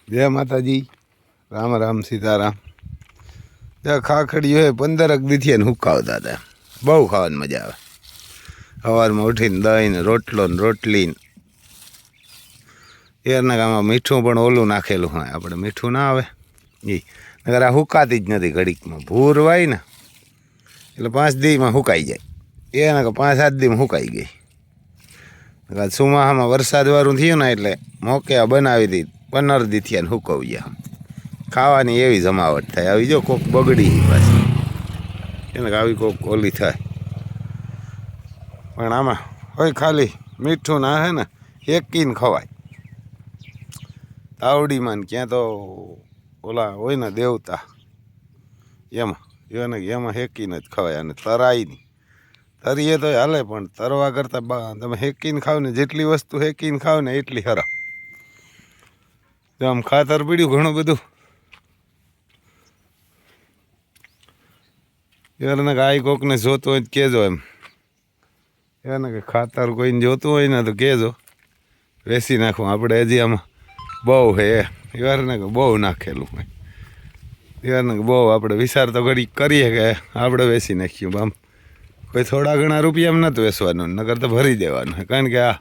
જય માતાજી, રામ રામ સીતારામ. ત્યાં ખાખડીઓ હોય 15 દીથી ને હુકાવતા હતા. બહુ ખાવાની મજા આવે. સવારમાં ઉઠીને દહીં ને રોટલો ને રોટલી ને એરના ગામમાં મીઠું પણ ઓલું નાખેલું હોય. આપણે મીઠું ના આવે એ નગર આ હુકાતી જ નથી. ઘડીકમાં ભૂર વાય ને એટલે 5 દીમાં હુકાઈ જાય. એના 5-7 દીમાં હુકાઈ ગઈ. સુમાહામાં વરસાદ વાળું થયું ને એટલે મોકે બનાવી હતી 15 દીથી ને હુકવી ગયા. ખાવાની એવી જમાવટ થાય. આવી જો કોક બગડી પાછી એને આવી કોક ઓલી થાય. પણ આમાં હોય ખાલી મીઠું ના હે ને હેકીને ખવાય. તાવડીમાં ને ક્યાં તો ઓલા હોય ને દેવતા એમાં હેકીને જ ખવાય. અને તરાય નહીં. તરીએ તો હાલે પણ તરવા કરતાં તમે હેકીને ખાવ ને જેટલી વસ્તુ હેકીને ખાવ ને એટલી હરા. તો આમ ખાતર પીડ્યું ઘણું બધું. એને ગાય કોકને જોતું હોય તો કહેજો. એમ એને કે ખાતર કોઈને જોતું હોય ને તો કહેજો, વેચી નાખવું. આપણે હજી આમાં બહુ હે એવાને કે બહુ નાખેલું હોય. એવાને કે બહુ આપણે વિચાર તો ઘડી કરીએ કે આપણે વેચી નાખ્યું. આમ કોઈ થોડા ઘણા રૂપિયામાં નથી વેચવાનું, નકર તો ભરી દેવાનું. કારણ કે આ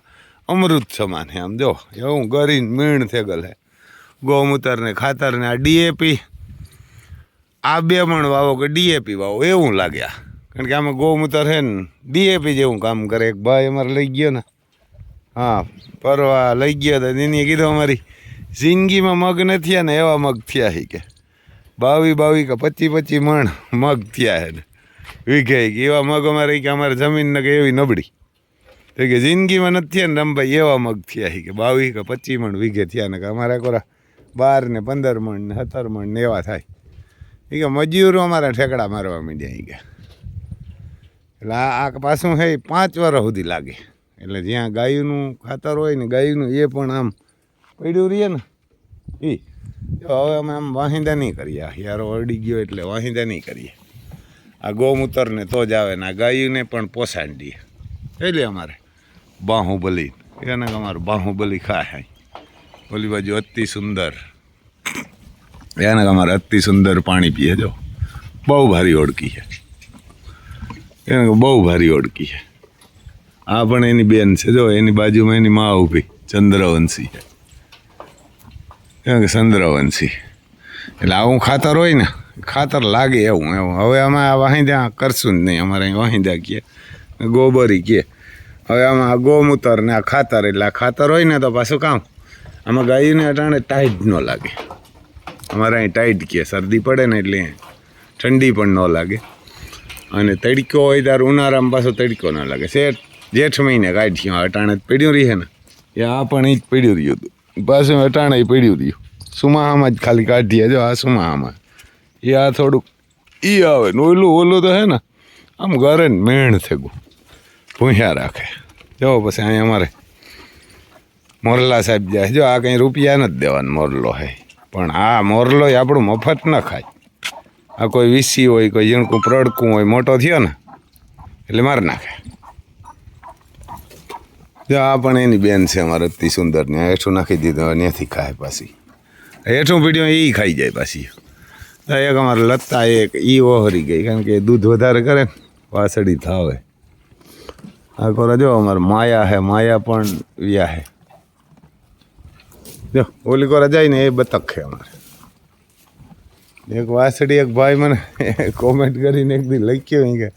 અમૃત સમાન છે. આમ જો એવું ગરીને મીણ થેગલ હે. ગૌમૂત્ર ને ખાતર ને આ ડીએપી, આ 2 મણ વાવો કે ડીએપી વાવો એવું લાગ્યા. કારણ કે આમાં ગૌમૂત્ર છે ને ડીએપી જેવું કામ કરે. એક ભાઈ અમારે લઈ ગયો ને, હા પરવા લઈ ગયો તો એની કીધું અમારી જિંદગીમાં મગ નથી થયા ને એવા મગ થયા છે કે 22 કે 25 મણ મગ થયા છે ને વીઘે. એવા મગ અમારે કે અમારે જમીન ને કે એવી નબળી તો કે જિંદગીમાં નથી થયા ને રમભાઈ એવા મગ થયા છે કે 22 કે 25 મણ વીઘે થયા ને કે અમારે કોરા 12 ને 15 મણ ને 17 મણ ને એવા થાય. એ કે મજૂરો અમારા ઠેકડા મારવા માંડ્યા. એ કે એટલે આ પાછું હે 5 વર્ષ સુધી લાગે. એટલે જ્યાં ગાયનું ખાતર હોય ને ગાયનું એ પણ આમ પડ્યું રહીએ ને એ હવે અમે આમ વાહિંદા નહીં કરીએ. યારો અડી ગયો એટલે વાહિંદા નહીં કરીએ. આ ગૌમૂત્રને તો જ આવે ને આ ગાયુંને પણ પોસાડીએ. એટલે અમારે બાહુબલી એને અમારું બાહુબલી ખાય. ઓલી બાજુ અતિ સુંદર એને અમારે અતિ સુંદર પાણી પીએ. જો બહુ ભારી ઓળખી છે એને બહુ ભારી ઓળખી છે. આ પણ એની બેન છે. જો એની બાજુમાં એની મા ઊભી ચંદ્રવંશી છે. ચંદ્રવંશી એટલે આવું ખાતર હોય ને ખાતર લાગે એવું. હવે અમે આ વાહિંદા કરશું જ નહીં. અમારે અહીં વાહિંદા કહે, ગોબરી કહે. હવે આમાં આ ગૌમૂત્ર ને આ ખાતર એટલે આ ખાતર હોય ને તો પાછું કામ આમાં ગાયને અટાણે ટાઈટ ન લાગે. અમારે અહીં ટાઈટ કહે. શરદી પડે ને એટલે ઠંડી પણ ન લાગે. અને તડકો હોય ત્યારે ઉનાળામાં પાછો તડકો ન લાગે. જેઠ મહિને કાઢ્યું. અટાણે પીડ્યું રહે ને એ આ પણ એ જ પીડ્યું રહ્યું હતું. પાછું અટાણે પીડ્યું રહ્યું. સુમાહામાં જ ખાલી કાઢીએ. જો આ સુમાહામાં એ આ થોડુંક એ આવે ને ઓલું તો હે ને આમ ઘરે ને મેણ થેગું ભૂંયા રાખે. જો પછી અહીં અમારે મોરલા સાહેબ જાય. જો આ કંઈ રૂપિયા નથી દેવાનો મોરલો હે. પણ આ મોરલો આપણું મફત ન ખાય. આ કોઈ વીસી હોય, કોઈ ઝીણકું પ્રડકું હોય, મોટો થયો ને એટલે મારી નાખે. જો આ પણ એની બેન છે અમારે અતિ સુંદર ને હેઠું નાખી દીધું. ત્યાંથી ખાય પાછી હેઠું પીડ્યું એ ખાઈ જાય પાછી. એક અમારે લત્તા એક એ ઓહરી ગઈ. કારણ કે દૂધ વધારે કરે ને વાસળી થાવે. આ કોરા જો અમારે માયા હે. માયા પણ વ્યા હે. જો ઓલી કોરા જાય ને એ બતક છે અમારે. એક વાસળી એક ભાઈ મને કોમેન્ટ કરીને એક દી લખ્યો કે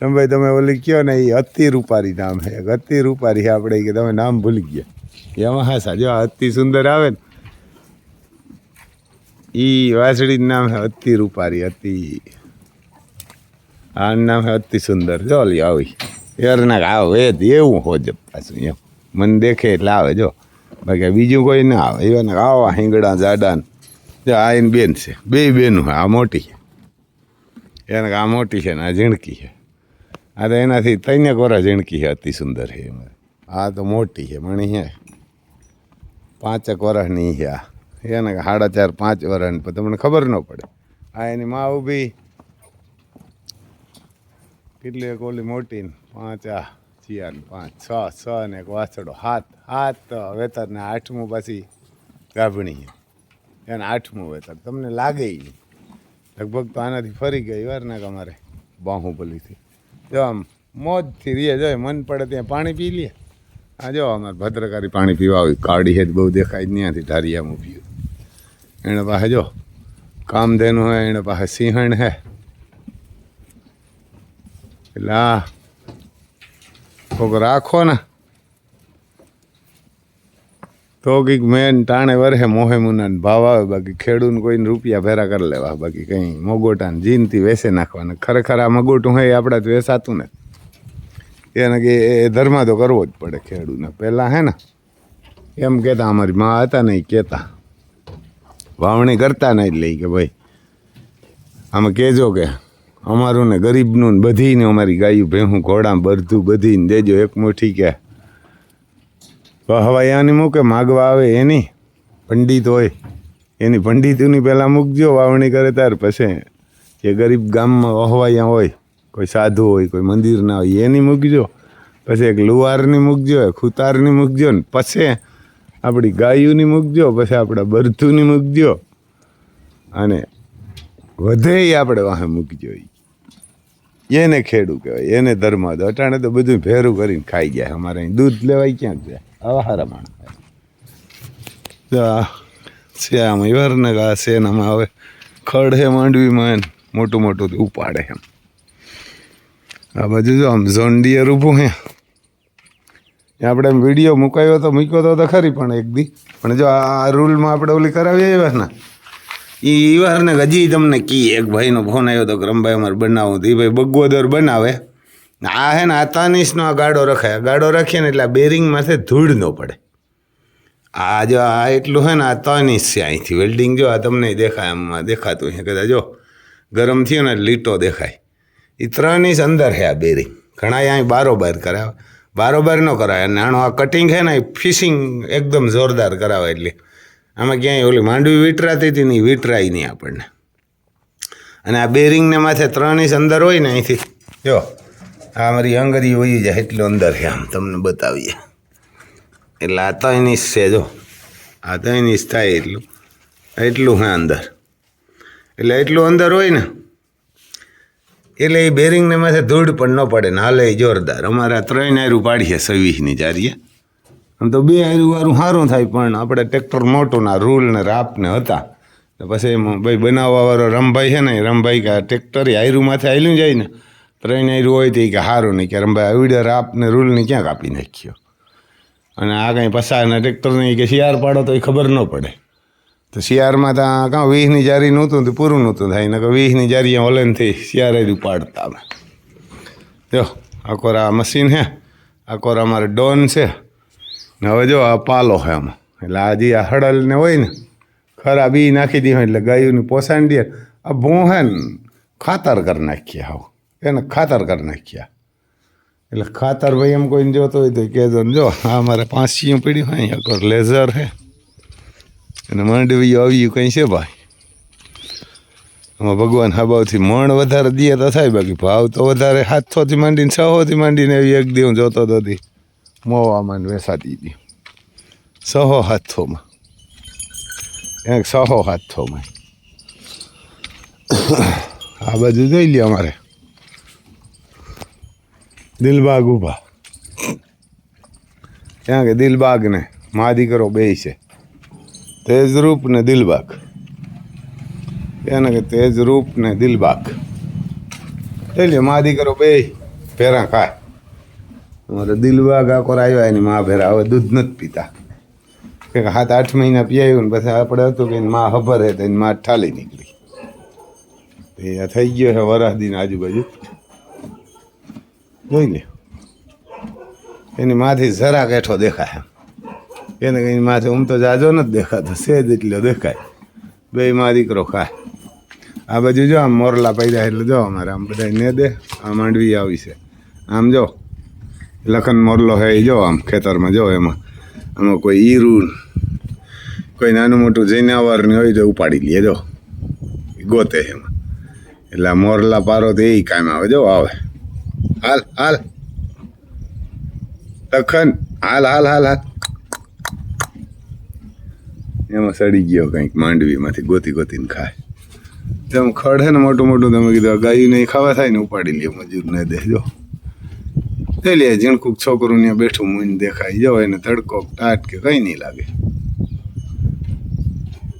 ભાઈ તમે ઓલી કહો ને એ અતિ રૂપારી નામ છે. અતિ રૂપારી છે આપણે કે તમે નામ ભૂલી ગયા. એમાં હા સાજો આ અતિ સુંદર આવે ને એ વાસળીનું નામ છે અતિ રૂપારી. આનું નામ છે અતિ સુંદર. જો લી આવી યાર ના આવે એવું હોજબ પાછું એમ મને દેખે એટલે આવે. જો બાકી બીજું કોઈ ના આવે. એવા આવા હિંગડા જાડા ને જો આ એની બેન છે. 2 બેનું આ મોટી છે. એને આ મોટી છે ને આ ઝીણકી છે. આ તો એનાથી 3 કોરા ઝીણકી છે. અતિ સુંદર છે એમાં. આ તો મોટી છે મણી છે 5 વર્ષની છે. આ એને 4.5-5 વર્ષની પણ તમને ખબર ન પડે. આ એની મા ઊભી કેટલી એક ઓલી મોટી ને 5 આ ચિયા ને 5 6 ને એક વાછડો 7 વેતર ને 8મું પાછી ગાભણી છે. એને 8મું વેતર તમને લાગે નહીં. લગભગ તો આનાથી ફરી ગઈ વાર ને કે અમારે બાહુબલીથી જો આમ મોજથી રીએ જોઈએ મન પડે ત્યાં પાણી પી લે. આ જો અમારે ભદ્રકારી પાણી પીવા આવી કાળી હેત બહુ દેખાય ત્યાંથી ધારિયામાં પીવું. એને પાસે જો કામધેનું હે, એને પાસે સિંહણ હે. એટલે આ કોક રાખો ને તો કંઈક મેન ટાણે વરહે મોહે મુનાને ભાવ આવે. બાકી ખેડૂને કોઈને રૂપિયા ભેરા કરી લેવા. બાકી કંઈ મગોટાને જીનથી વેસે નાખવાના. ખરેખર આ મગોટું હોય આપણા જ વેસાતું ને એને કે એ ધર્મા તો કરવો જ પડે ખેડૂને. પહેલાં હે ને એમ કહેતા અમારી મા હતા ને એ કહેતા વાવણી કરતા ને એટલે કે ભાઈ આમાં કહેજો કે અમારું ને ગરીબનું ને બધીને અમારી ગાયું ભેહું ઘોડા બધું બધીને દેજો એક મુઠ્ઠી કે હવાયાની મૂકે માગવા આવે એની પંડિત હોય એની પંડિતોની પહેલાં મૂકજો વાવણી કરે ત્યાર પછી જે ગરીબ ગામમાં વહવાયા હોય કોઈ સાધુ હોય કોઈ મંદિરના હોય એની મૂકજો. પછી એક લુહારની મૂકજો, ખૂતારની મૂકજો ને પછી આપણી ગાયુંની મૂકજો, પછી આપણા બરથુની મૂકજો અને વધે એ આપણે વાહે મૂકજો. એને ખેડૂ કહેવાય, એને ધર્મા દો. અટાણે તો બધું ભેરું કરીને ખાઈ જાય. અમારે અહીં દૂધ લેવાય ક્યાંક જાય આવા હારા માણસ છે આમ ઈવાર ને આ શેનામાં હવે ખડ હે માંડવીમાં મોટું મોટું ઉપાડે એમ. આ બાજુ જો આમ ઝોન્ડિયર ઊભું હે. આપણે એમ વિડીયો મૂક્યો તો ખરી પણ એક દી પણ જો આ રૂલમાં આપણે ઓલી કરાવી આવ્યા ને એ ઈવારને હજી તમને કી એક ભાઈનો ફોન આવ્યો હતો કે રમભાઈ અમારે બનાવું તો એ ભાઈ બગોદર બનાવે. આ હે ને આ તાનીસનો આ ગાડો રખાય. ગાડો રાખીએ ને એટલે આ બેરિંગમાંથી ધૂળ ન પડે. આ જો આ એટલું હે ને આ તાનીસ છે અહીંથી વેલ્ડિંગ જો આ તમને દેખાય આમાં દેખાતું છે કદાચ જો ગરમ થયો ને લીટો દેખાય. એ 3 ઇંચ અંદર છે આ બેરિંગ. ઘણા અહીં બારોબાર કરાવે, બારોબાર ન કરાવે. નાનો આ કટિંગ છે ને એ ફિશિંગ એકદમ જોરદાર કરાવે. એટલે આમાં ક્યાંય ઓલી માંડવી વીટરાતી હતી ને એ વીટરાય નહીં આપણને. અને આ બેરિંગને માથે 3 ઇંચ અંદર હોય ને અહીંથી જો આ મારી અંગરી વહી જાય એટલું અંદર છે. આમ તમને બતાવીએ એટલે આ 3 ઇંચ છે જો આ 3 ઇંચ થાય એટલું હે અંદર. એટલે એટલું અંદર હોય ને એટલે એ બેરિંગને માથે ધૂળ પણ ન પડે ને હાલે જોરદાર. અમારે આ 3 આયરું પાડીએ 26ની જારીએ. આમ તો 2 આયરુંવાળું સારું થાય પણ આપણે ટ્રેક્ટર મોટું ના રૂલ ને રાપ ને હતા તો પછી ભાઈ બનાવવાવાળો રમભાઈ છે ને રમભાઈ કે ટ્રેક્ટર આયરું માથે આવેલું જાય ને 3 આયરું હોય તો એ કે સારું નહીં કે રમભાઈ આવડે રાપ ને રૂલને ક્યાં કાપી નાખ્યો. અને આ કંઈ પસારના ટ્રેક્ટરને કે શિયાર પાડો તો એ ખબર ન પડે. તો શિયારમાં ત્યાં કાં 20ની જારી નહોતું તો પૂરું નહોતું થાય ને કે 20ની જારી ઓલેનથી શિયાર પાડતા અમે. જો આકોરા મશીન હે, આકોરા અમારે ડોન છે ને હવે જો આ પાલો છે આમાં. એટલે આ જે આ હળલ ને હોય ને ખરા બી નાખી દી હોય એટલે ગાયુંની પોસાણ દે. આ ભૂં હે ને ખાતર કરી નાખીએ હાવ એને ખાતર કરી નાખ્યા. એટલે ખાતર ભાઈ એમ કોઈને જોતો હોય તો કહેજો ને. જો આ અમારે 5 સિંહ પીડ્યું હોય અહીંયા લેઝર હે અને માંડવી આવ્યું કંઈ છે ભાઈ. આમાં ભગવાન હાબાવથી મણ વધારે દે તો થાય બાકી ભાવ તો વધારે 700થી માંડીને 600થી માંડીને એવી એક દી હું જોતો તો મોવામાં વેસાતી હતી 600-700માં એક 600-700માં. આ બાજુ જોઈ લે અમારે દિલબાગ ઊભા ત્યાં કે દિલબાગ ને મા દીકરો બે છે તેજરૂપ ને દિલબાગ. એને કે તેજરૂપ ને દિલબાગ જોઈ લે મા દીકરો બે ભેરા ખાય. અમારે દિલબાગ આકોર આવ્યા એની મા ભેરા હવે દૂધ નથી પીતા કે 7-8 મહિના પીવાયું ને પછી આપણે હતું કે મા ખબર હે તો એની મા ઠાલી નીકળી. એ થઈ ગયો છે વરાહદીની આજુબાજુ જોઈ લે. એની માથી જરા કેઠો દેખાય એને કંઈ માથે તો જાજો નથી દેખાતો સેજ એટલો દેખાય. બે મા દીકરો ખાય. આ બાજુ જો આમ મોરલા પડ્યા એટલે જો અમારે આમ બધા ને દે. આ માંડવી આવી છે આમ જો લખન મોરલો હે એ જો આમ ખેતરમાં જો એમાં આમાં કોઈ ઈરું કોઈ નાનું મોટું જૈનાવરની હોય તો ઉપાડી લે જો ગોતે એમાં. એટલે આ મોરલા પારો તો એ કામ આવે જો આવે. હાલ હાલ લખન હાલ હાલ હાલ હાલ એમાં સડી ગયો કંઈક માંડવીમાંથી ગોતી ગોતીને ખાય તેમ ખડ હે ને મોટું મોટું તમે કીધું ગાયું નહીં ખાવા થાય ને ઉપાડી લે મજૂરને દેજો લઈ લે ઝીણકુક છોકરું ત્યાં બેઠું મૂઈને દેખાય જાઓ એને તડકો ટાટ કે કંઈ નહીં લાગે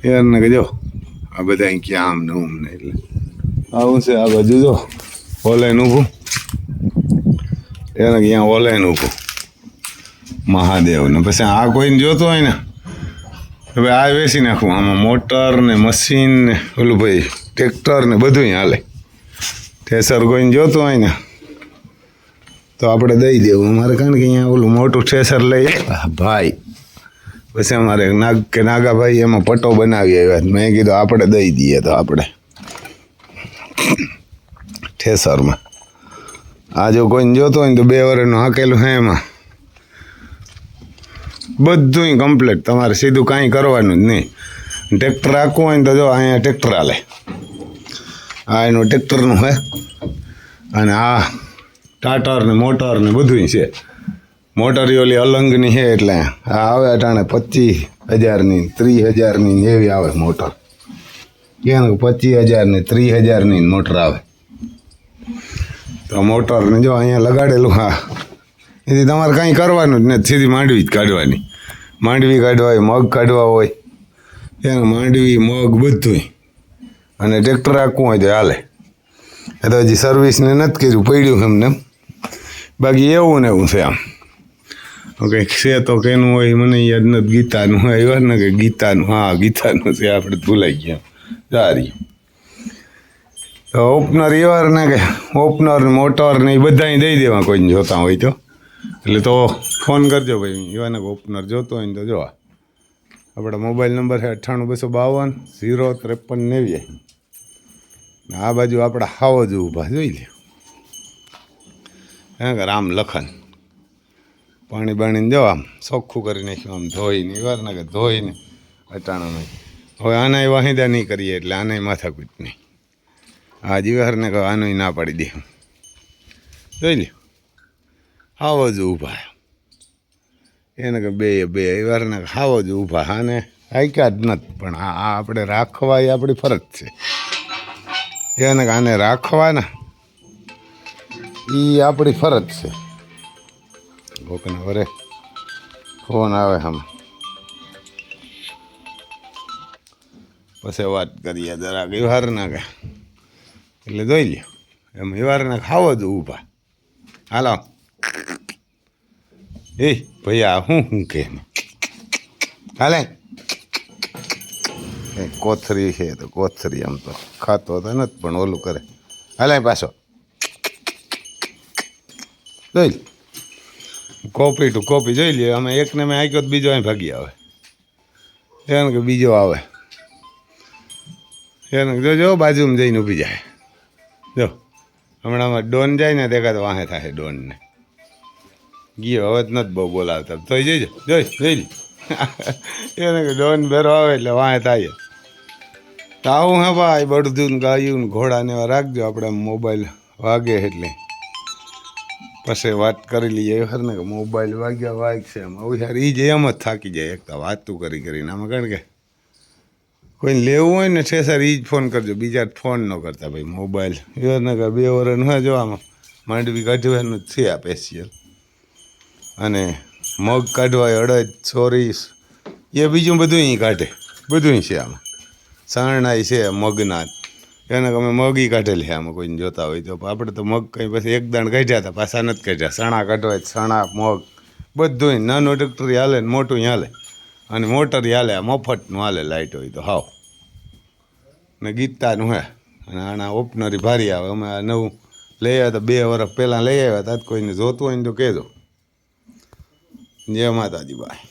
યારને કે જો આ બધા ક્યાં આમ ને ઉમ ને એટલે આવું છે આ બાજુ જો ઓલાઈને ઊભું એને ક્યાં ઓલાઈને ઊભું મહાદેવ ને પછી આ કોઈને જોતો હોય ને હવે આ વેચી નાખવું આમાં મોટર ને મશીન ને ઓલું ભાઈ ટ્રેક્ટર ને બધું હાલે ઠેસર કોઈને જોતું હોય ને તો આપણે દઈ દેવું અમારે કારણ કે અહીંયા ઓલું મોટું ઠેસર લઈ ભાઈ પછી અમારે નાગાભાઈ એમાં પટ્ટો બનાવી આવ્યા મેં કીધું આપણે દઈ દઈએ તો આપણે ઠેસરમાં આ જો કોઈને જોતો હોય ને તો 2 વર્ષનું હાકેલું હે એમાં બધું કમ્પ્લીટ તમારે સીધું કાંઈ કરવાનું જ નહીં ટ્રેક્ટર રાખવું હોય ને તો જો અહીંયા ટ્રેક્ટર હાલે આ એનું ટ્રેક્ટરનું હે અને આ ટાટર ને મોટર ને બધું છે મોટર ઓલી અલંગની છે એટલે આ આવે અટાણે 25,000ની 30,000ની એવી આવે મોટર ક્યાં 25,000ની 30,000ની મોટર આવે તો મોટરને જો અહીંયા લગાડેલું હા એથી તમારે કાંઈ કરવાનું જ નથી સીધી માંડવી જ કાઢવાની માંડવી કાઢવા હોય મગ કાઢવા હોય એને માંડવી મગ બધું અને ટ્રેક્ટર રાખવું હોય તો હાલે એ તો હજી સર્વિસને નથી કર્યું પડ્યું એમને બાકી એવું ને એવું છે આમ કંઈક છે તો કેનું હોય મને યાદ નથી ગીતાનું હોય એવા ને કે ગીતાનું હા ગીતાનું છે આપણે ભૂલાઈ ગયા સારી તો ઓપનર એવા ને કે ઓપનર ને મોટર ને એ બધા દઈ દેવા કોઈને જોતા હોય તો એટલે તો ફોન કરજો ભાઈ એવાને ઓપનર જોતો હોય ને તો જોવા આપણા મોબાઈલ નંબર છે 9852 05390 આ બાજુ આપણા હાવો જ ઊભા જોઈ લે હે કે રામ લખન પાણી બાણીને જો આમ ચોખ્ખું કરી નાખ્યું આમ ધોઈને એવાર ને કે ધોઈને અટાણામાં હવે આનાય વાહિદા નહીં કરીએ એટલે આનાય માથાકૂટ નહીં આ જીવારને કહો આનું ના પાડી દે જોઈ લે હાવો જ ઊભા એને કે બે એવારને હાવો જ ઊભા આને આયકા જ નથી પણ આ આપણે રાખવા એ આપણી ફરજ છે એને કે આને રાખવા ને એ આપણી ફરજ છે કોકને વરે ફોન આવે આમ પછી વાત કરીએ જરાક વ્યવહાર ના કે એટલે જોઈ લ્યો એમ વ્યવહારને ખાવો જ ઊભા હાલો એ ભૈયા હું કે હાલે કોથરી છે તો કોથરી આમ તો ખાતો તો નથી પણ ઓલું કરે હાલે પાછો જોઈ કોપી ટુ કોપી જોઈ લે અમે એકને મેં આંક્યો તો બીજો અહીં ભાગી આવે એને કે બીજો આવે એને જોજો બાજુમાં જઈને ઊભી જાય જો હમણાં ડોન જાય ને દેખા તો વાહે થાય ડોનને ગયો હવે જ નથી બહુ બોલાવતા તો જોઈજો જોઈ લે એને કે ડોન બેરો આવે એટલે વાહે થાય તો આવું હા ભાઈ બળદું ગાયું ઘોડાને એવા રાખજો આપણે મોબાઈલ વાગે એટલે પછી વાત કરી લઈએ ખર ને કે મોબાઈલ વાગશે એમ આવું યાર એ જ એમ જ થાકી જાય એક તો વાતું કરીને આમાં કારણ કે કોઈને લેવું હોય ને છે સર એ જ ફોન કરજો બીજા ફોન ન કરતા ભાઈ મોબાઈલ એને કે 2 વર્ષનું હોય જો આમાં માંડવી કાઢવાનું જ છે આ સ્પેશિયલ અને મગ કાઢવા અડદ છોરી એ બીજું બધું અહીં કાઢે બધું છે આમાં સારણાઈ છે મગના એને અમે મગી કાઢેલી છે આમાં કોઈને જોતા હોય તો આપણે તો મગ કંઈ પછી એક દાણ કાઢ્યા હતા પાછા નથી કાઢ્યા સણા કાઢવા સણા મગ બધું નાનું ટ્રેક્ટર હાલે ને મોટું હાલે અને મોટર હાલે આ મફતનું હાલે લાઇટ હોય તો હાવ ને ગીતાનું હે અને આના ઓપનરી ભારી આવે અમે આ નવું લઈ આવ્યા તો 2 વર્ષ પહેલાં લઈ આવ્યા હતા કોઈને જોતું હોય ને તો કહેજો જય માતાજી બાય